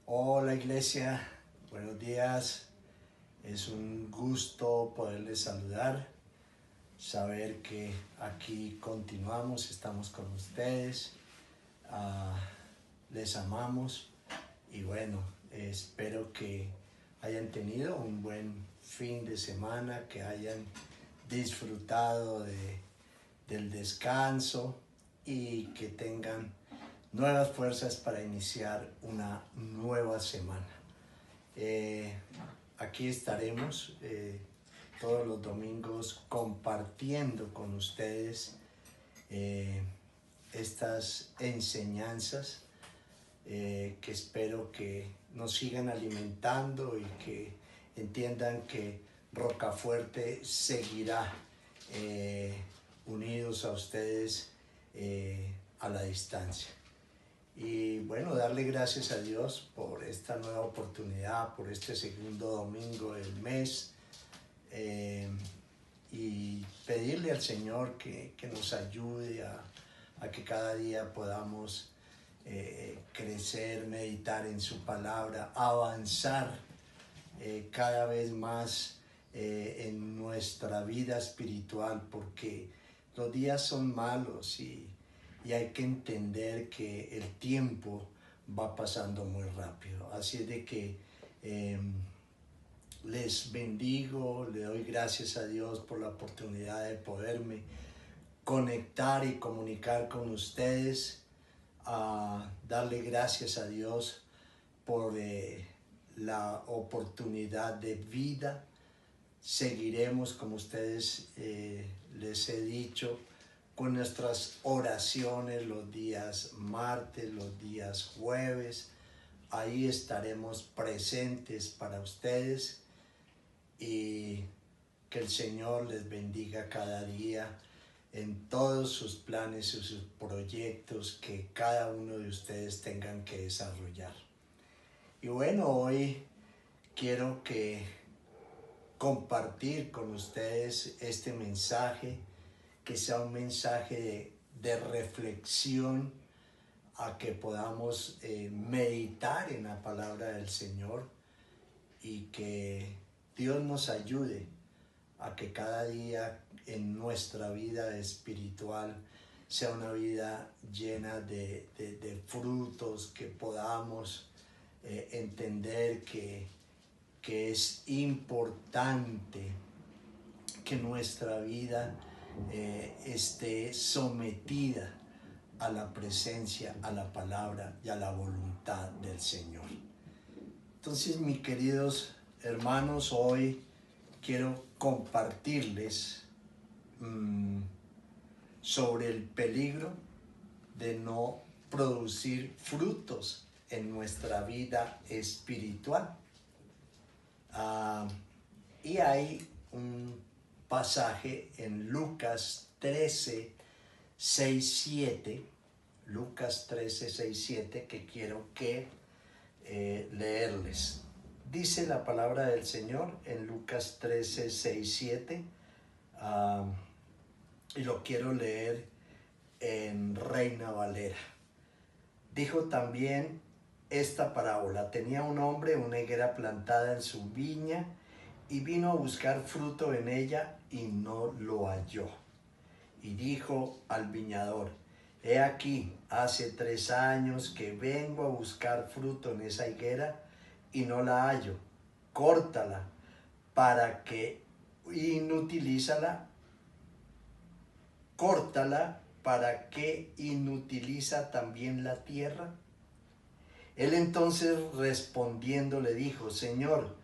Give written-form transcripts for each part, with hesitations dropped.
Hola iglesia, buenos días. Es un gusto poderles saludar, saber que aquí continuamos, estamos con ustedes, les amamos y bueno, espero que hayan tenido un buen fin de semana, que hayan disfrutado del descanso y que tengan nuevas fuerzas para iniciar una nueva semana. Aquí estaremos todos los domingos compartiendo con ustedes estas enseñanzas que espero que nos sigan alimentando y que entiendan que Rocafuerte seguirá unidos a ustedes a la distancia. Y bueno, darle gracias a Dios por esta nueva oportunidad, por este segundo domingo del mes y pedirle al Señor que nos ayude a que cada día podamos crecer, meditar en su palabra, avanzar cada vez más en nuestra vida espiritual, porque los días son malos y hay que entender que el tiempo va pasando muy rápido. Así es de que les bendigo, le doy gracias a Dios por la oportunidad de poderme conectar y comunicar con ustedes, darle gracias a Dios por la oportunidad de vida. Seguiremos, como ustedes les he dicho, con nuestras oraciones los días martes, los días jueves. Ahí estaremos presentes para ustedes y que el Señor les bendiga cada día en todos sus planes y sus proyectos que cada uno de ustedes tengan que desarrollar. Y bueno, hoy quiero compartir con ustedes este mensaje, que sea un mensaje de reflexión, a que podamos meditar en la palabra del Señor y que Dios nos ayude a que cada día en nuestra vida espiritual sea una vida llena de frutos, que podamos entender que es importante que nuestra vida esté sometida a la presencia, a la palabra y a la voluntad del Señor. Entonces, mis queridos hermanos, hoy quiero compartirles sobre el peligro de no producir frutos en nuestra vida espiritual. Y hay un pasaje en Lucas 13, 6, 7, Lucas 13, 6, 7, que quiero leerles. Dice la palabra del Señor en Lucas 13, 6, 7, y lo quiero leer en Reina Valera. Dijo también esta parábola: tenía un hombre una higuera plantada en su viña y vino a buscar fruto en ella y no lo halló. Y dijo al viñador: he aquí, hace 3 años que vengo a buscar fruto en esa higuera y no la hallo. Córtala, para que inutiliza también la tierra. Él entonces respondiendo le dijo: Señor,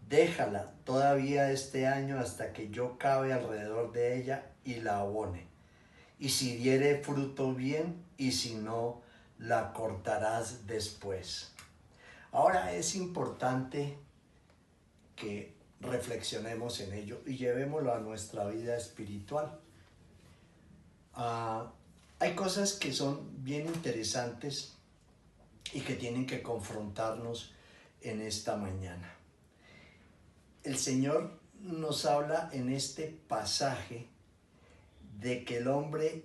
déjala todavía este año hasta que yo cabe alrededor de ella y la abone. Y si diere fruto, bien, y si no, la cortarás después. Ahora es importante que reflexionemos en ello y llevémoslo a nuestra vida espiritual. Hay cosas que son bien interesantes y que tienen que confrontarnos en esta mañana. El Señor nos habla en este pasaje de que el hombre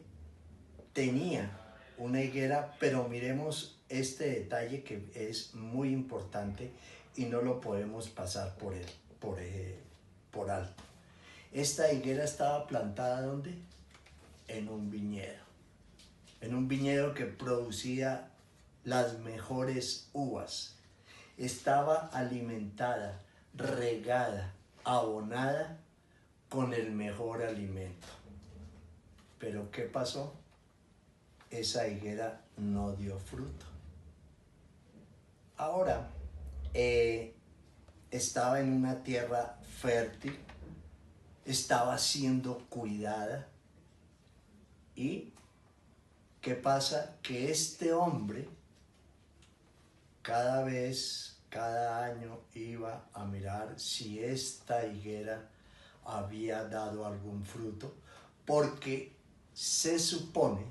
tenía una higuera, pero miremos este detalle que es muy importante y no lo podemos pasar por alto. Esta higuera estaba plantada ¿dónde? En un viñedo. En un viñedo que producía las mejores uvas. Estaba alimentada, regada, abonada con el mejor alimento. Pero ¿qué pasó? Esa higuera no dio fruto. Ahora, estaba en una tierra fértil, estaba siendo cuidada. ¿Y qué pasa? Que este hombre cada vez, cada año iba a mirar si esta higuera había dado algún fruto, porque se supone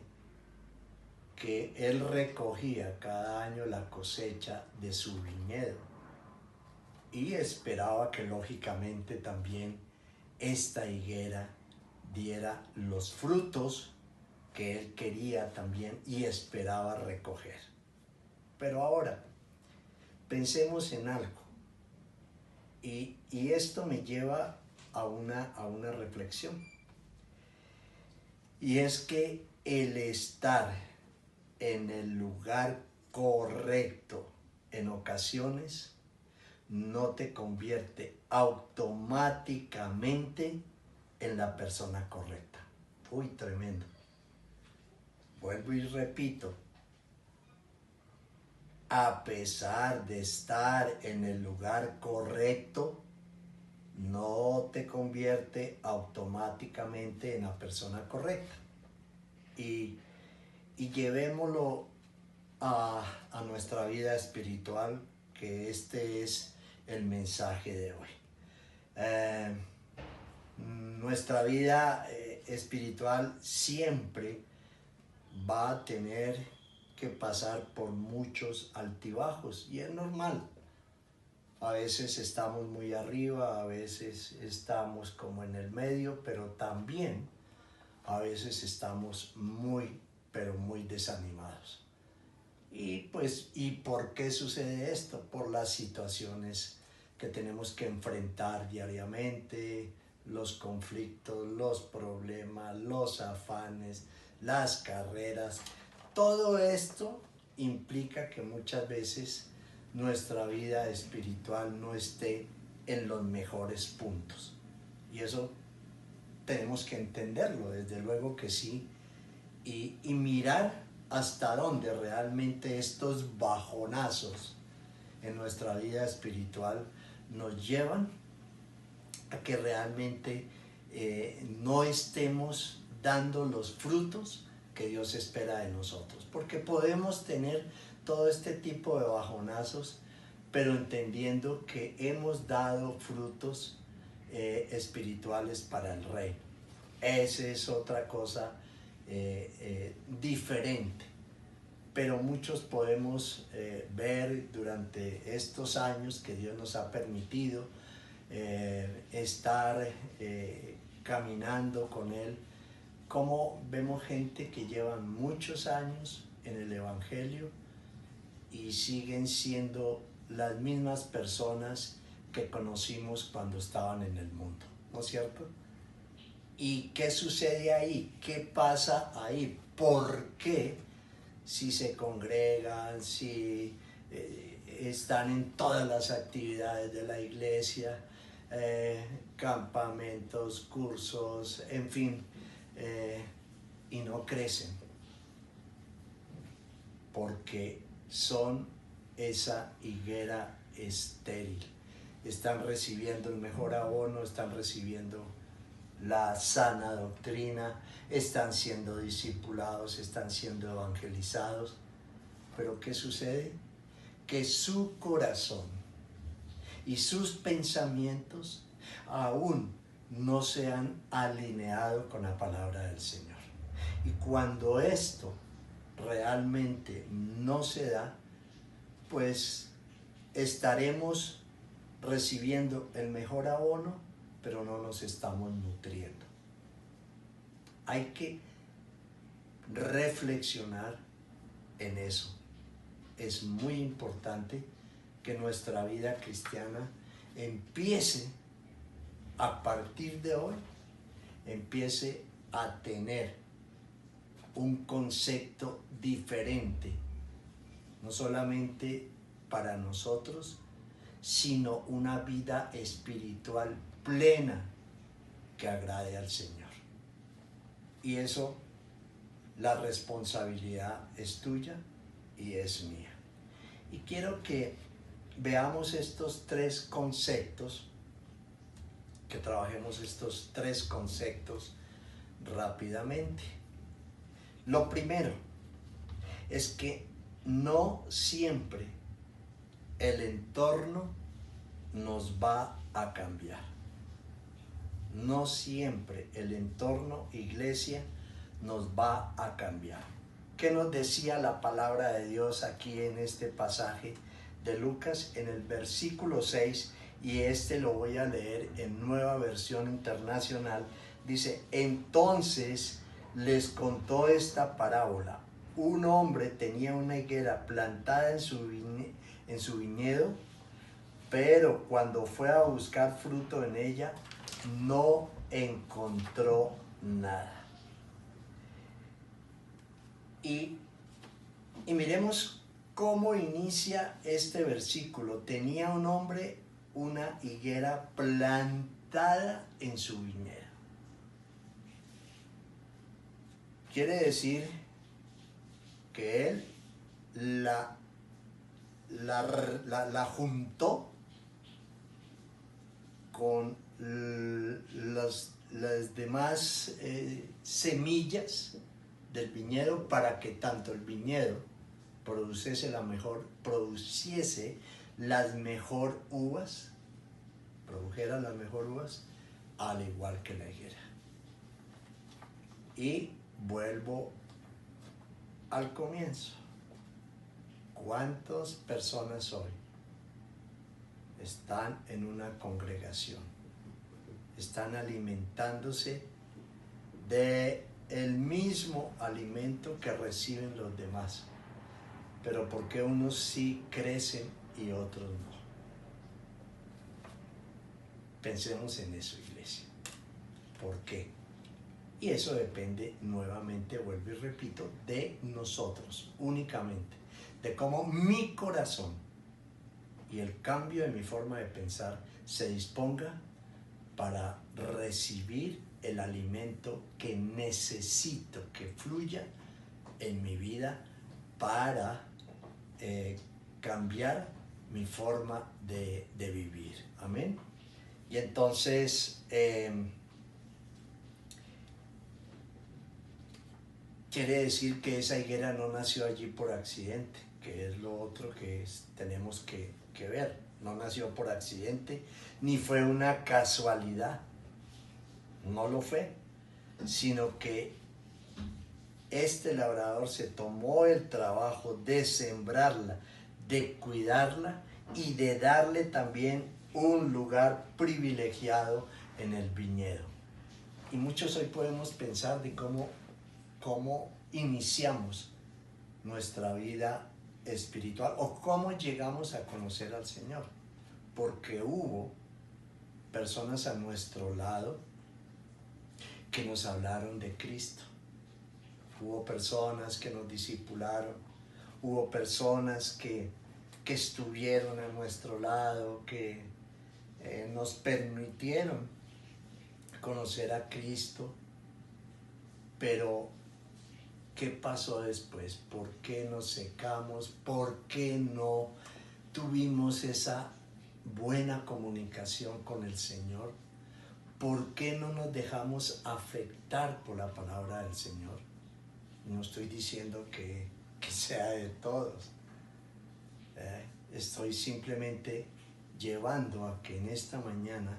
que él recogía cada año la cosecha de su viñedo y esperaba que lógicamente también esta higuera diera los frutos que él quería también y esperaba recoger. Pero ahora, pensemos en algo, y esto me lleva a una reflexión, y es que el estar en el lugar correcto en ocasiones no te convierte automáticamente en la persona correcta. Uy, tremendo. Vuelvo y repito, a pesar de estar en el lugar correcto, no te convierte automáticamente en la persona correcta. Y llevémoslo a nuestra vida espiritual, que este es el mensaje de hoy. Nuestra vida espiritual siempre va a tener que pasar por muchos altibajos y es normal. A veces estamos muy arriba, a veces estamos como en el medio, pero también a veces estamos muy, pero muy desanimados. Y pues, ¿y por qué sucede esto? Por las situaciones que tenemos que enfrentar diariamente, los conflictos, los problemas, los afanes, las carreras. Todo esto implica que muchas veces nuestra vida espiritual no esté en los mejores puntos. Y eso tenemos que entenderlo, desde luego que sí, y mirar hasta dónde realmente estos bajonazos en nuestra vida espiritual nos llevan a que realmente no estemos dando los frutos que Dios espera de nosotros. Porque podemos tener todo este tipo de bajonazos, pero entendiendo que hemos dado frutos espirituales para el reino. Esa es otra cosa diferente. Pero muchos podemos ver durante estos años que Dios nos ha permitido estar caminando con Él, como vemos gente que llevan muchos años en el Evangelio y siguen siendo las mismas personas que conocimos cuando estaban en el mundo, ¿no es cierto? ¿Y qué sucede ahí? ¿Qué pasa ahí? ¿Por qué? Si se congregan, si están en todas las actividades de la iglesia, campamentos, cursos, en fin, y no crecen, porque son esa higuera estéril. Están recibiendo el mejor abono, están recibiendo la sana doctrina, están siendo discipulados, están siendo evangelizados, pero ¿qué sucede? Que su corazón y sus pensamientos aún no se han alineado con la palabra del Señor. Y cuando esto realmente no se da, pues estaremos recibiendo el mejor abono, pero no nos estamos nutriendo. Hay que reflexionar en eso. es muy importante que nuestra vida cristiana empiece a partir de hoy, empiece a tener un concepto diferente, no solamente para nosotros, sino una vida espiritual plena que agrade al Señor. Y eso, la responsabilidad es tuya y es mía. Y quiero que veamos estos tres conceptos, que trabajemos estos tres conceptos rápidamente. Lo primero es que no siempre el entorno nos va a cambiar. No siempre el entorno, iglesia, nos va a cambiar. ¿Qué nos decía la palabra de Dios aquí en este pasaje de Lucas en el versículo 6? Y lo voy a leer en Nueva Versión Internacional. Dice: entonces les contó esta parábola. Un hombre tenía una higuera plantada en su viñedo, pero cuando fue a buscar fruto en ella, no encontró nada. Y miremos cómo inicia este versículo. Tenía un hombre una higuera plantada en su viñedo. Quiere decir que él la juntó con las demás semillas del viñedo para que tanto el viñedo produciese las mejores uvas, produjera las mejores uvas, al igual que la higuera. Y vuelvo al comienzo. ¿Cuántas personas hoy están en una congregación? Están alimentándose del mismo alimento que reciben los demás. Pero ¿por qué unos sí crecen y otros no? Pensemos en eso, iglesia. ¿Por qué? Y eso depende, nuevamente, vuelvo y repito, de nosotros únicamente. De cómo mi corazón y el cambio de mi forma de pensar se disponga para recibir el alimento que necesito que fluya en mi vida para cambiar mi forma de vivir. Amén. Y entonces quiere decir que esa higuera no nació allí por accidente, que es lo otro que tenemos que ver. No nació por accidente, ni fue una casualidad, no lo fue, sino que este labrador se tomó el trabajo de sembrarla, de cuidarla y de darle también un lugar privilegiado en el viñedo. Y muchos hoy podemos pensar de cómo iniciamos nuestra vida espiritual o cómo llegamos a conocer al Señor, porque hubo personas a nuestro lado que nos hablaron de Cristo, hubo personas que nos discipularon, hubo personas que estuvieron a nuestro lado, que nos permitieron conocer a Cristo. Pero ¿qué pasó después? ¿Por qué nos secamos? ¿Por qué no tuvimos esa buena comunicación con el Señor? ¿Por qué no nos dejamos afectar por la palabra del Señor? No estoy diciendo que sea de todos. Estoy simplemente llevando a que en esta mañana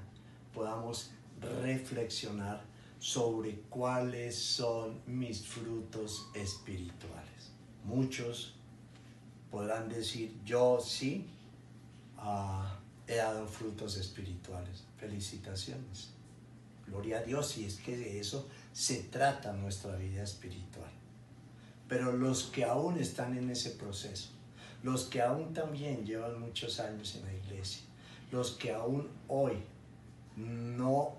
podamos reflexionar sobre cuáles son mis frutos espirituales. Muchos podrán decir: yo sí he dado frutos espirituales. Felicitaciones, gloria a Dios, y es que de eso se trata nuestra vida espiritual. Pero los que aún están en ese proceso, los que aún también llevan muchos años en la iglesia, los que aún hoy no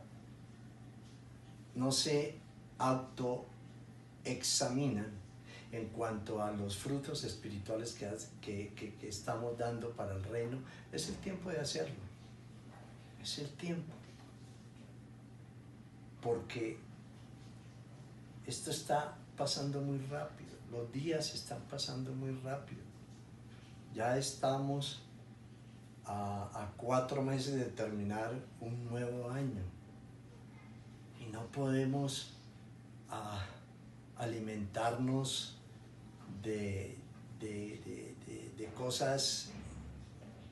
se autoexaminan en cuanto a los frutos espirituales que estamos dando para el reino. Es el tiempo de hacerlo, es el tiempo, porque esto está pasando muy rápido, los días están pasando muy rápido. Ya estamos a 4 meses de terminar un nuevo año y no podemos alimentarnos de cosas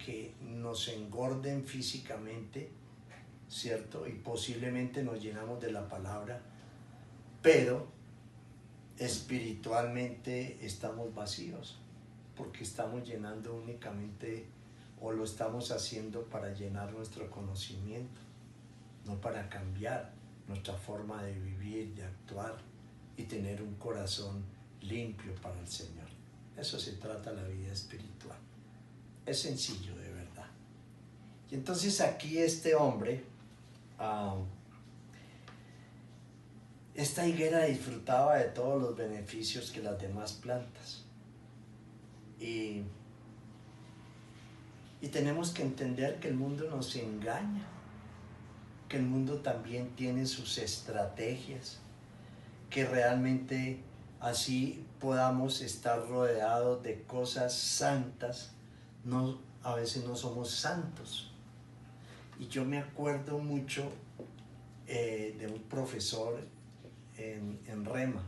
que nos engorden físicamente, ¿cierto? Y posiblemente nos llenamos de la palabra, pero espiritualmente estamos vacíos, porque estamos llenando únicamente, o lo estamos haciendo para llenar nuestro conocimiento, no para cambiar nuestra forma de vivir, de actuar y tener un corazón limpio para el Señor. Eso se trata la vida espiritual. Es sencillo, de verdad. Y entonces aquí este hombre, esta higuera disfrutaba de todos los beneficios que las demás plantas. Y tenemos que entender que el mundo nos engaña, que el mundo también tiene sus estrategias, que realmente así podamos estar rodeados de cosas santas, a veces no somos santos. Y yo me acuerdo mucho de un profesor en Rema,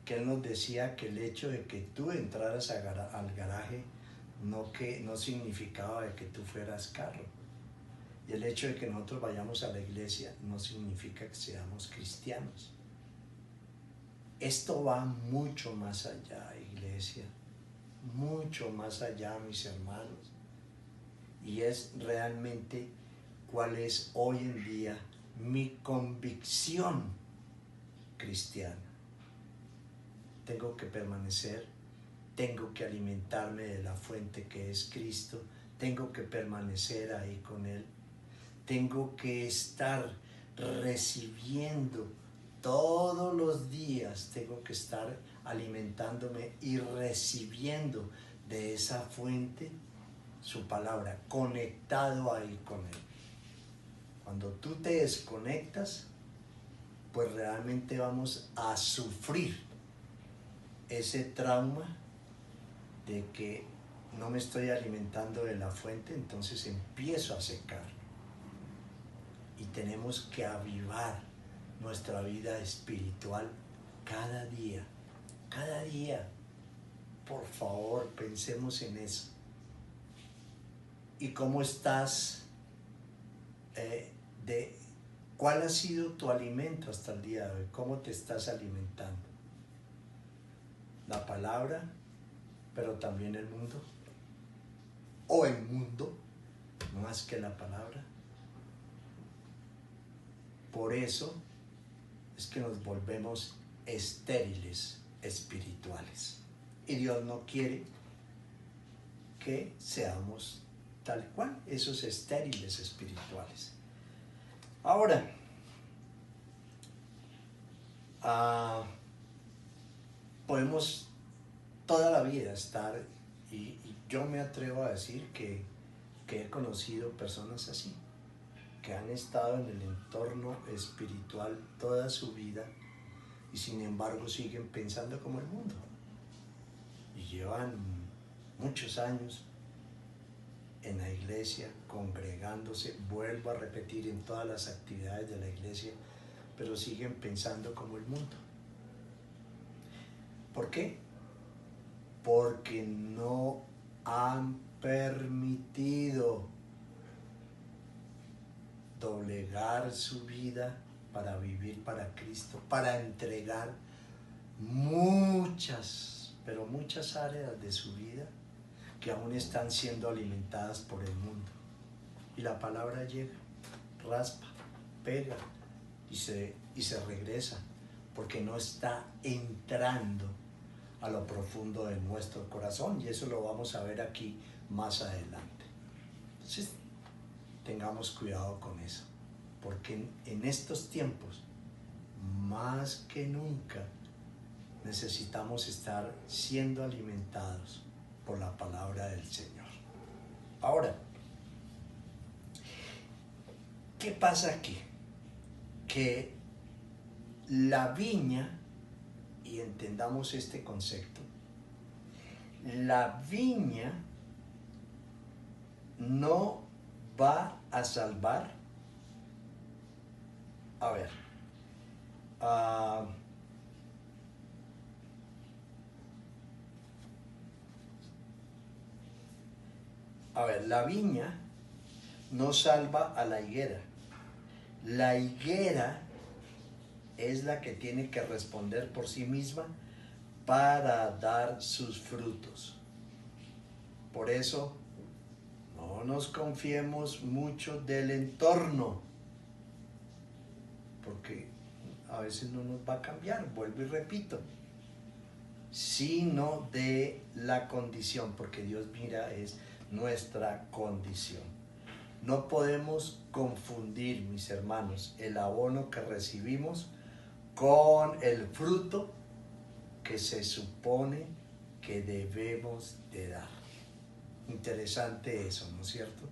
que él nos decía que el hecho de que tú entraras al garaje no significaba de que tú fueras carro, y el hecho de que nosotros vayamos a la iglesia no significa que seamos cristianos. Esto va mucho más allá, iglesia, mucho más allá, mis hermanos, y es realmente cuál es hoy en día mi convicción cristiana. Tengo que permanecer, tengo que alimentarme de la fuente que es Cristo, tengo que permanecer ahí con Él, tengo que estar recibiendo todos los días, tengo que estar alimentándome y recibiendo de esa fuente su palabra, conectado ahí con Él. Cuando tú te desconectas, pues realmente vamos a sufrir ese trauma de que no me estoy alimentando de la fuente, entonces empiezo a secar. Y tenemos que avivar nuestra vida espiritual cada día, cada día. Por favor, pensemos en eso. ¿Y cómo estás? ¿Cuál ha sido tu alimento hasta el día de hoy? ¿Cómo te estás alimentando? ¿La palabra, pero también el mundo? ¿O el mundo más que la palabra? Por eso es que nos volvemos estériles espirituales. Y Dios no quiere que seamos tal cual, esos estériles espirituales. Ahora, podemos toda la vida estar, y yo me atrevo a decir que he conocido personas así, que han estado en el entorno espiritual toda su vida y sin embargo siguen pensando como el mundo. Y llevan muchos años en la iglesia, congregándose, vuelvo a repetir, en todas las actividades de la iglesia, pero siguen pensando como el mundo. ¿Por qué? Porque no han permitido doblegar su vida para vivir para Cristo, para entregar muchas, pero muchas áreas de su vida que aún están siendo alimentadas por el mundo. Y la palabra llega, raspa, pega y se regresa, porque no está entrando a lo profundo de nuestro corazón, y eso lo vamos a ver aquí más adelante. Entonces, tengamos cuidado con eso, porque en estos tiempos, más que nunca, necesitamos estar siendo alimentados por la palabra del Señor. Ahora, ¿qué pasa aquí? Que la viña, y entendamos este concepto, la viña no va a salvar, a ver, la viña no salva a la higuera. La higuera es la que tiene que responder por sí misma para dar sus frutos. Por eso, no nos confiemos mucho del entorno, porque a veces no nos va a cambiar, vuelvo y repito, sino de la condición, porque Dios mira es nuestra condición. No podemos confundir, mis hermanos, el abono que recibimos con el fruto que se supone que debemos de dar. Interesante eso, ¿no es cierto?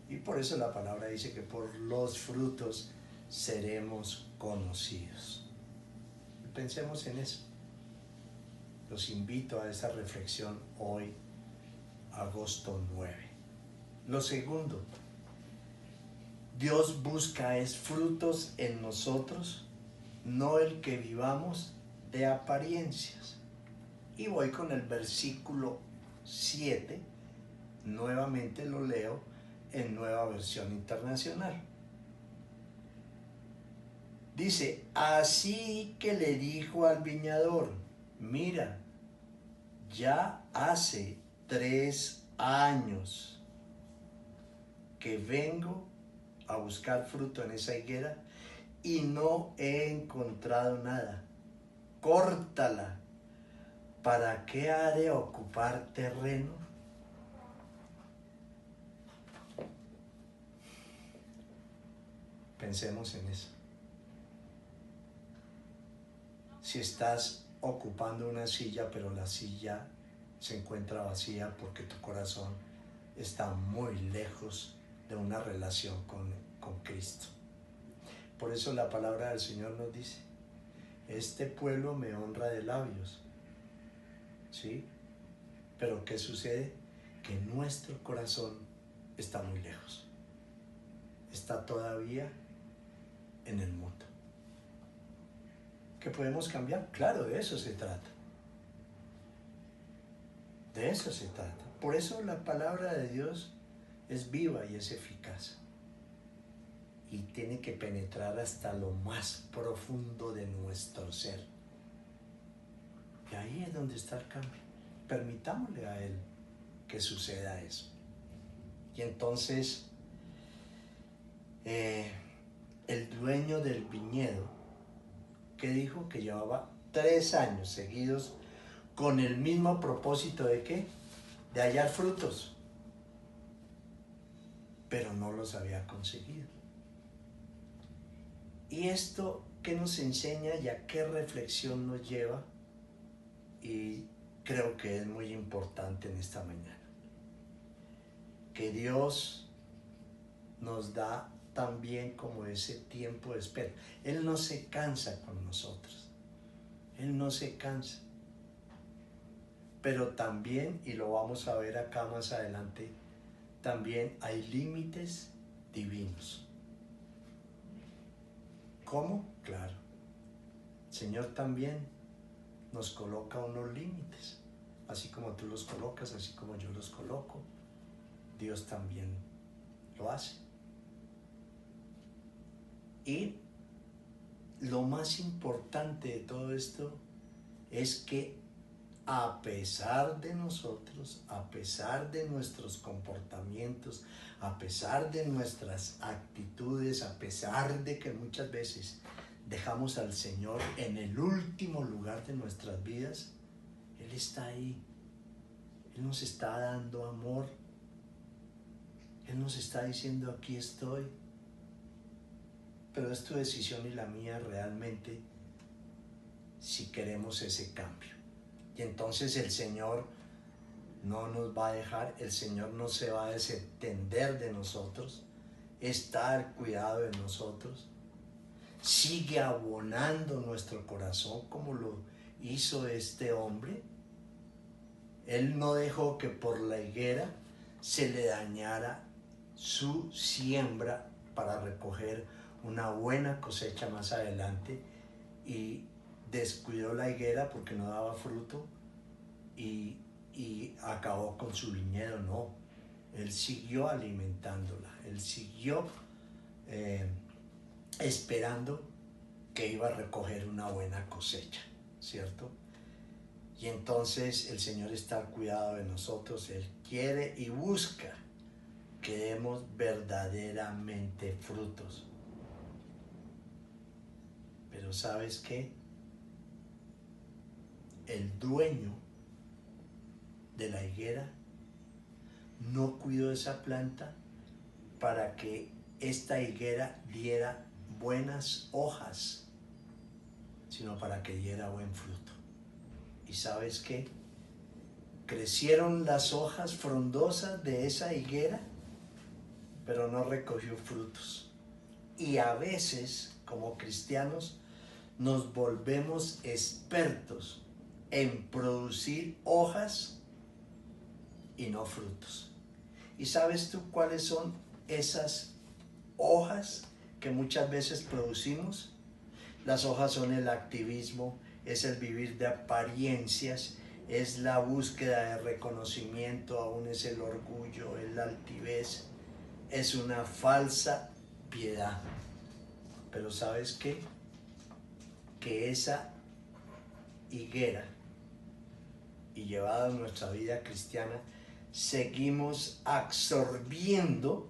Y por eso la palabra dice que por los frutos seremos conocidos. Pensemos en eso. Los invito a esa reflexión hoy, agosto 9. Lo segundo, Dios busca es frutos en nosotros, no el que vivamos de apariencias. Y voy con el versículo 7, nuevamente lo leo en Nueva Versión Internacional. Dice, así que le dijo al viñador, mira, ya hace 3 años que vengo a buscar fruto en esa higuera y no he encontrado nada. Córtala. ¿Para qué ha de ocupar terreno? Pensemos en eso. Si estás ocupando una silla, pero la silla se encuentra vacía porque tu corazón está muy lejos de una relación con Cristo. Por eso la palabra del Señor nos dice, este pueblo me honra de labios, ¿sí? Pero ¿qué sucede? Que nuestro corazón está muy lejos. Está todavía en el mundo. ¿Que podemos cambiar? Claro, de eso se trata. De eso se trata. Por eso la palabra de Dios es viva y es eficaz. Y tiene que penetrar hasta lo más profundo de nuestro ser. Y ahí es donde está el cambio. Permitámosle a Él que suceda eso. Y entonces, el dueño del viñedo, que dijo que llevaba 3 años seguidos con el mismo propósito de ¿qué? De hallar frutos, pero no los había conseguido. ¿Y esto qué nos enseña y a qué reflexión nos lleva? Y creo que es muy importante en esta mañana. Que Dios nos da también como ese tiempo de espera. Él no se cansa con nosotros. Él no se cansa. Pero también, y lo vamos a ver acá más adelante, también hay límites divinos. ¿Cómo? Claro. El Señor también nos coloca unos límites. Así como tú los colocas, así como yo los coloco, Dios también lo hace. Y lo más importante de todo esto es que a pesar de nosotros, a pesar de nuestros comportamientos, a pesar de nuestras actitudes, a pesar de que muchas veces dejamos al Señor en el último lugar de nuestras vidas, Él está ahí. Él nos está dando amor. Él nos está diciendo, aquí estoy. Pero es tu decisión y la mía realmente si queremos ese cambio. Y entonces el Señor no nos va a dejar, el Señor no se va a desentender de nosotros, está al cuidado de nosotros, sigue abonando nuestro corazón como lo hizo este hombre. Él no dejó que por la higuera se le dañara su siembra para recoger una buena cosecha más adelante, y descuidó la higuera porque no daba fruto y acabó con su viñedo. No, él siguió alimentándola, él siguió esperando que iba a recoger una buena cosecha, ¿cierto? Y entonces el Señor está al cuidado de nosotros. Él quiere y busca que demos verdaderamente frutos. Pero ¿sabes qué? El dueño de la higuera no cuidó esa planta para que esta higuera diera buenas hojas, sino para que diera buen fruto. ¿Y sabes qué? Crecieron las hojas frondosas de esa higuera, pero no recogió frutos. Y a veces, como cristianos, nos volvemos expertos en producir hojas y no frutos. ¿Y sabes tú cuáles son esas hojas que muchas veces producimos? Las hojas son el activismo, es el vivir de apariencias, es la búsqueda de reconocimiento, aún es el orgullo, es la altivez, es una falsa piedad. Pero ¿sabes qué? Que esa higuera, y llevada a nuestra vida cristiana, seguimos absorbiendo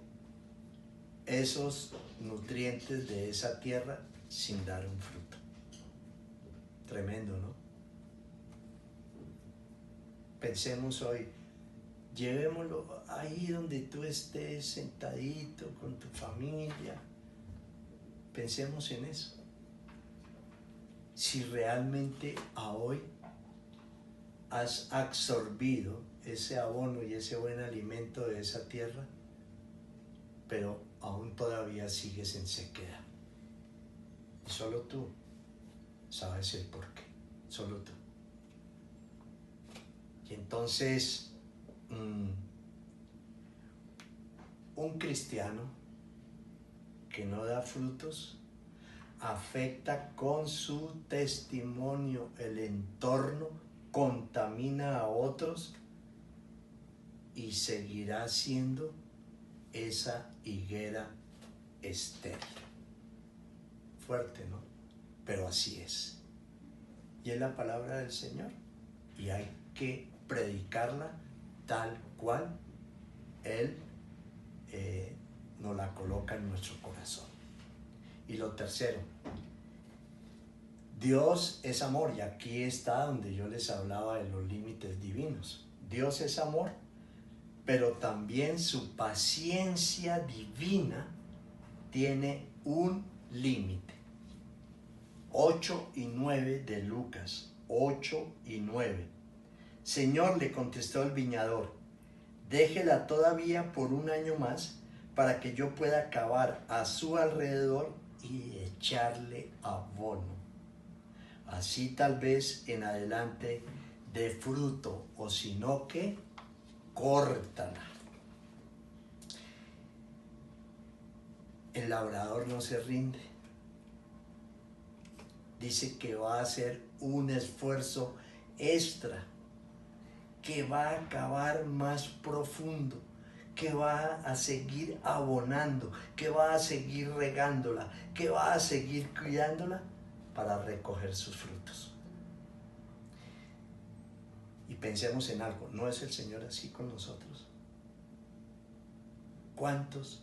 esos nutrientes de esa tierra sin dar un fruto. Tremendo, ¿no? Pensemos hoy, llevémoslo ahí donde tú estés sentadito con tu familia. Pensemos en eso. Si realmente a hoy has absorbido ese abono y ese buen alimento de esa tierra, pero aún todavía sigues en sequedad. Y solo tú sabes el porqué, solo tú. Y entonces, un cristiano que no da frutos afecta con su testimonio el entorno, contamina a otros y seguirá siendo esa higuera estéril. Fuerte, ¿no? Pero así es. Y es la palabra del Señor. Y hay que predicarla tal cual Él nos la coloca en nuestro corazón. Y lo tercero, Dios es amor, y aquí está donde yo les hablaba de los límites divinos. Dios es amor, pero también su paciencia divina tiene un límite. 8 y 9 de Lucas, 8 y 9. Señor, le contestó el viñador, déjela todavía por un año más para que yo pueda cavar a su alrededor y echarle abono. Así tal vez en adelante dé fruto, o si no, que córtala. El labrador no se rinde. Dice que va a hacer un esfuerzo extra, que va a cavar más profundo, que va a seguir abonando, que va a seguir regándola, que va a seguir cuidándola para recoger sus frutos. Y pensemos en algo, ¿no es el Señor así con nosotros? ¿Cuántos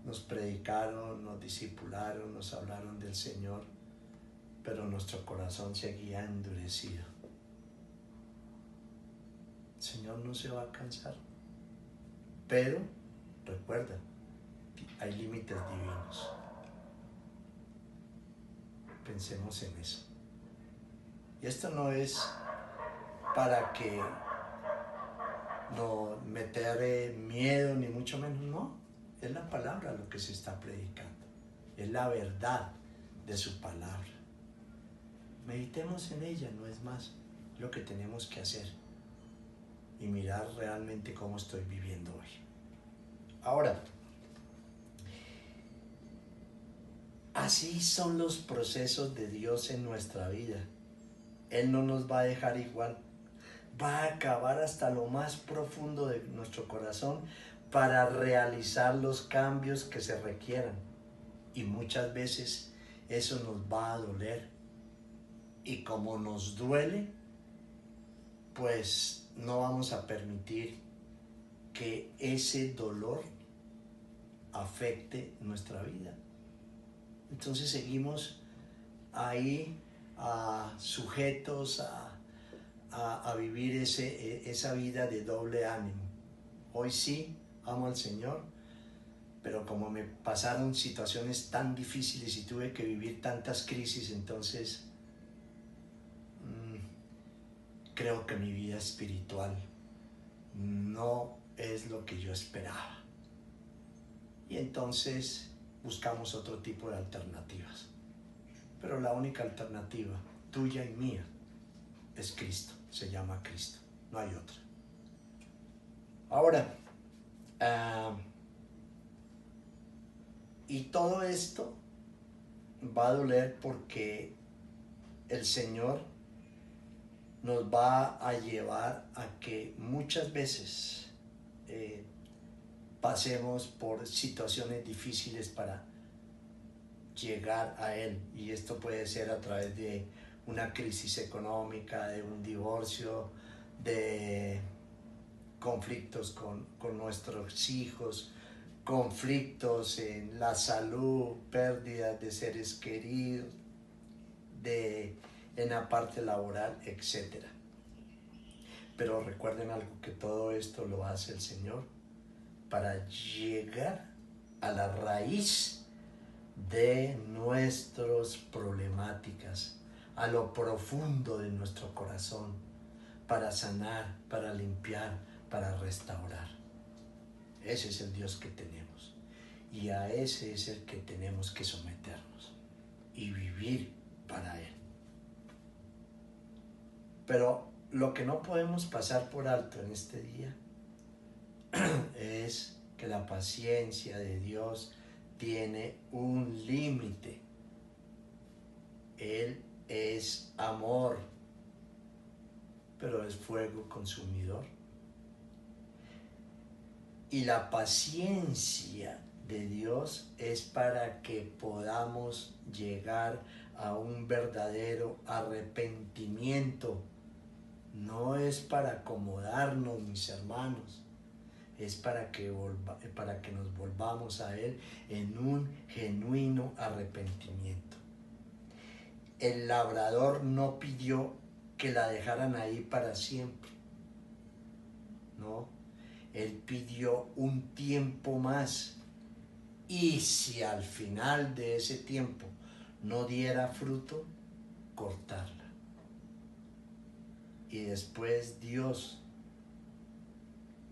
nos predicaron, nos discipularon, nos hablaron del Señor, pero nuestro corazón seguía endurecido? El Señor no se va a cansar. Pero, recuerda, hay límites divinos. Pensemos en eso. Y esto no es para que no meter miedo, ni mucho menos, no. Es la palabra lo que se está predicando. Es la verdad de su palabra. Meditemos en ella, no es más lo que tenemos que hacer. Y mirar realmente cómo estoy viviendo hoy. Ahora, así son los procesos de Dios en nuestra vida. Él no nos va a dejar igual. Va a acabar hasta lo más profundo de nuestro corazón para realizar los cambios que se requieran. Y muchas veces eso nos va a doler. Y como nos duele, pues no vamos a permitir que ese dolor afecte nuestra vida. Entonces seguimos ahí sujetos a vivir esa vida de doble ánimo. Hoy sí amo al Señor, pero como me pasaron situaciones tan difíciles y tuve que vivir tantas crisis, entonces creo que mi vida espiritual no es lo que yo esperaba. Y entonces buscamos otro tipo de alternativas. Pero la única alternativa, tuya y mía, es Cristo. Se llama Cristo. No hay otra. Ahora, y todo esto va a doler porque el Señor nos va a llevar a que muchas veces pasemos por situaciones difíciles para llegar a Él. Y esto puede ser a través de una crisis económica, de un divorcio, de conflictos con nuestros hijos, conflictos en la salud, pérdidas de seres queridos, en la parte laboral, etc. Pero recuerden algo, que todo esto lo hace el Señor para llegar a la raíz de nuestras problemáticas, a lo profundo de nuestro corazón, para sanar, para limpiar, para restaurar. Ese es el Dios que tenemos, y a ese es el que tenemos que someternos y vivir para Él. Pero lo que no podemos pasar por alto en este día es que la paciencia de Dios tiene un límite. Él es amor, pero es fuego consumidor. Y la paciencia de Dios es para que podamos llegar a un verdadero arrepentimiento. No es para acomodarnos, mis hermanos. Es para que nos volvamos a Él en un genuino arrepentimiento. El labrador no pidió que la dejaran ahí para siempre. No, Él pidió un tiempo más. Y si al final de ese tiempo no diera fruto, cortarla. Y después Dios,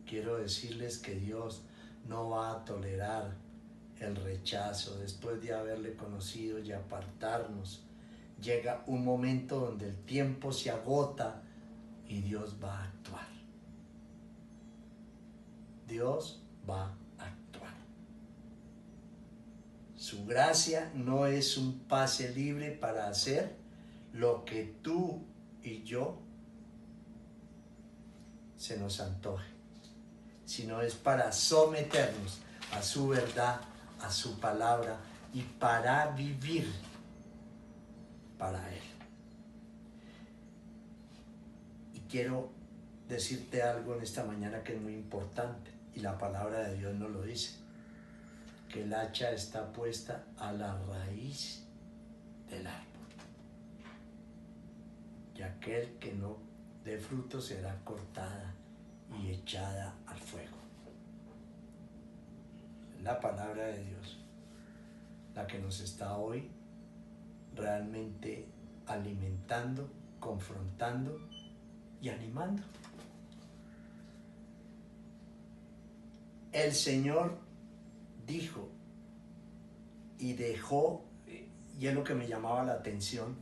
quiero decirles que Dios no va a tolerar el rechazo. Después de haberle conocido y apartarnos, llega un momento donde el tiempo se agota y Dios va a actuar. Dios va a actuar. Su gracia no es un pase libre para hacer lo que tú y yo se nos antoje, sino es para someternos a su verdad, a su palabra, y para vivir para Él. Y quiero decirte algo en esta mañana que es muy importante, y la palabra de Dios nos lo dice, que el hacha está puesta a la raíz del árbol, y aquel que no dé fruto será cortada y echada al fuego. La palabra de Dios, la que nos está hoy realmente alimentando, confrontando y animando. El Señor dijo y dejó, y es lo que me llamaba la atención,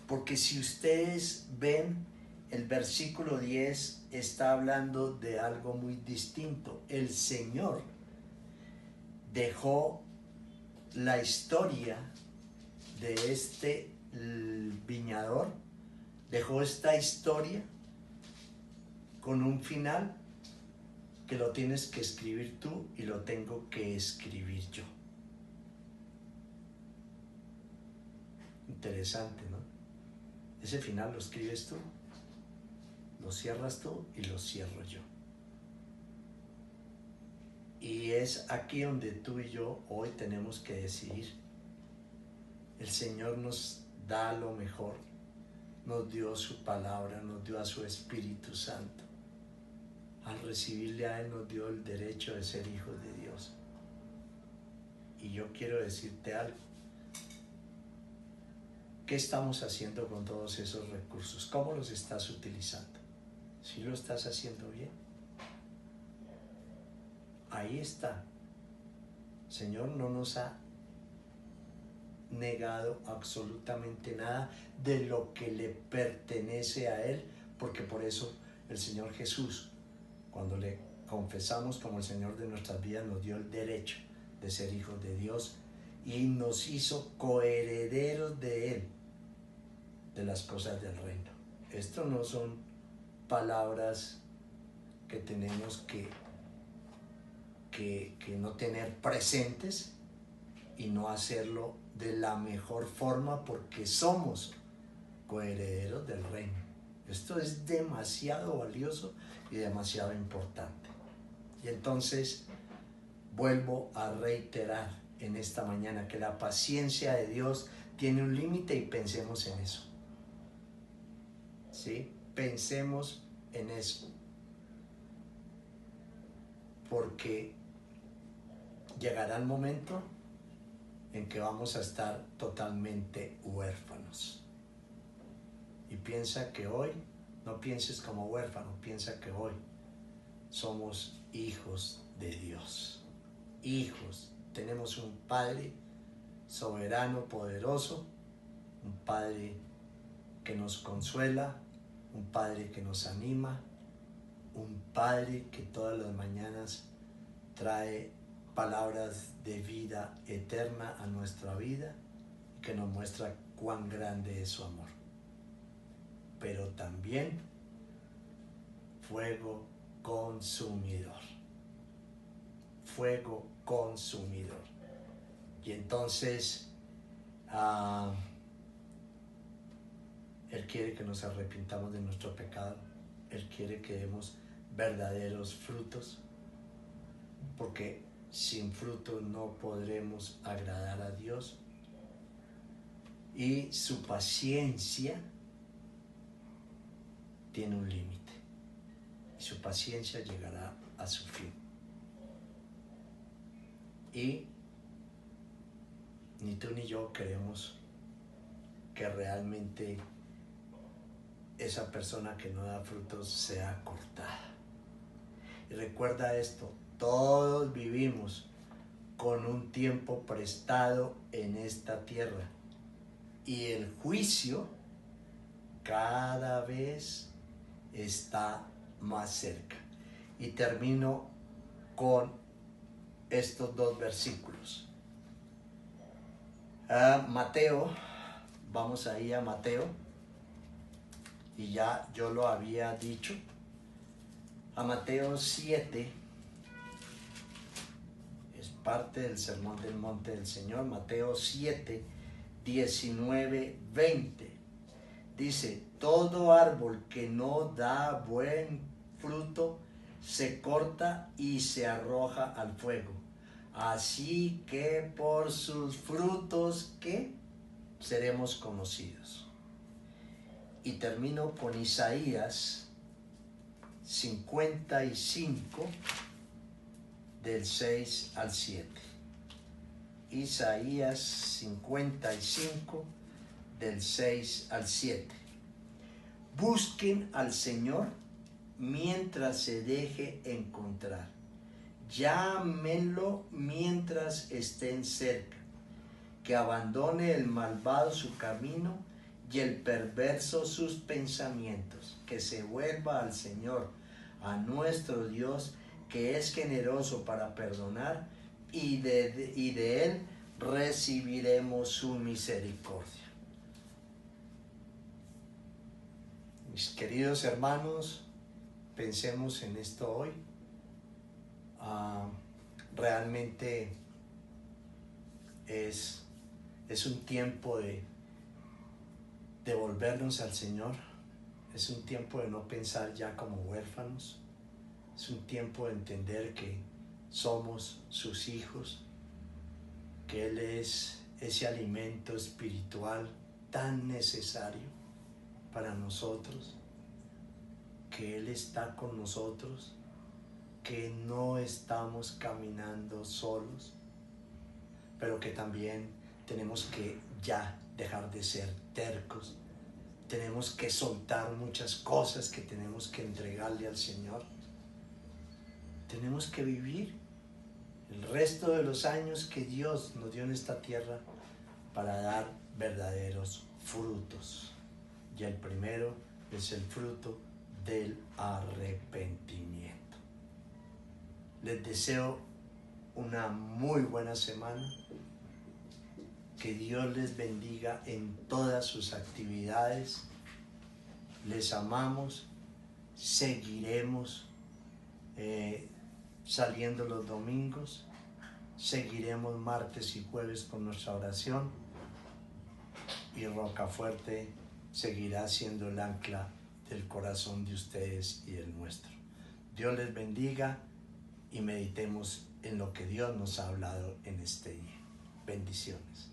porque si ustedes ven, el versículo 10 está hablando de algo muy distinto. El Señor dejó la historia de este viñador, dejó esta historia con un final que lo tienes que escribir tú y lo tengo que escribir yo. Interesante, ¿no? Ese final lo escribes tú, lo cierras tú y lo cierro yo. Y es aquí donde tú y yo hoy tenemos que decidir. El Señor nos da lo mejor, nos dio su palabra, nos dio a su Espíritu Santo. Al recibirle a Él nos dio el derecho de ser hijos de Dios. Y yo quiero decirte algo. ¿Qué estamos haciendo con todos esos recursos? ¿Cómo los estás utilizando? ¿Sí lo estás haciendo bien? Ahí está. El Señor no nos ha negado absolutamente nada de lo que le pertenece a Él, porque por eso el Señor Jesús, cuando le confesamos como el Señor de nuestras vidas, nos dio el derecho de ser hijos de Dios y nos hizo coherederos de Él, de las cosas del reino. Esto no son palabras que tenemos que no tener presentes y no hacerlo de la mejor forma, porque somos coherederos del reino. Esto es demasiado valioso y demasiado importante. Y entonces vuelvo a reiterar en esta mañana que la paciencia de Dios tiene un límite y pensemos en eso. ¿Sí? Pensemos en eso. Porque llegará el momento en que vamos a estar totalmente huérfanos. Y piensa que hoy, no pienses como huérfano, piensa que hoy somos hijos de Dios. Hijos. Tenemos un Padre soberano, poderoso, un Padre que nos consuela, un Padre que nos anima, un Padre que todas las mañanas trae palabras de vida eterna a nuestra vida y que nos muestra cuán grande es su amor. Pero también fuego consumidor. Fuego consumidor. Y entonces Él quiere que nos arrepintamos de nuestro pecado. Él quiere que demos verdaderos frutos, porque sin fruto no podremos agradar a Dios. Y su paciencia tiene un límite. Y su paciencia llegará a su fin. Y ni tú ni yo queremos que realmente esa persona que no da frutos sea cortada. Y recuerda esto, todos vivimos con un tiempo prestado en esta tierra y el juicio cada vez está más cerca. Y termino con estos dos versículos. Mateo, vamos ahí a Mateo, y ya yo lo había dicho, a Mateo 7, es parte del Sermón del Monte del Señor, Mateo 7, 19, 20, dice: todo árbol que no da buen fruto se corta y se arroja al fuego. Así que por sus frutos, ¿qué? Seremos conocidos. Y termino con Isaías 55 del 6 al 7. Isaías 55 del 6 al 7. Busquen al Señor mientras se deje encontrar. Llámenlo mientras estén cerca. Que abandone el malvado su camino y el perverso sus pensamientos. Que se vuelva al Señor, a nuestro Dios, que es generoso para perdonar, y de Él recibiremos su misericordia. Mis queridos hermanos, pensemos en esto hoy. Realmente es un tiempo de volvernos al Señor. Es un tiempo de no pensar ya como huérfanos. Es un tiempo de entender que somos sus hijos, que Él es ese alimento espiritual tan necesario para nosotros, que Él está con nosotros, que no estamos caminando solos, pero que también tenemos que ya dejar de ser tercos. Tenemos que soltar muchas cosas que tenemos que entregarle al Señor. Tenemos que vivir el resto de los años que Dios nos dio en esta tierra para dar verdaderos frutos. Y el primero es el fruto del arrepentimiento. Les deseo una muy buena semana. Que Dios les bendiga en todas sus actividades. Les amamos. Seguiremos saliendo los domingos. Seguiremos martes y jueves con nuestra oración. Y Rocafuerte seguirá siendo el ancla del corazón de ustedes y del nuestro. Dios les bendiga y meditemos en lo que Dios nos ha hablado en este día. Bendiciones.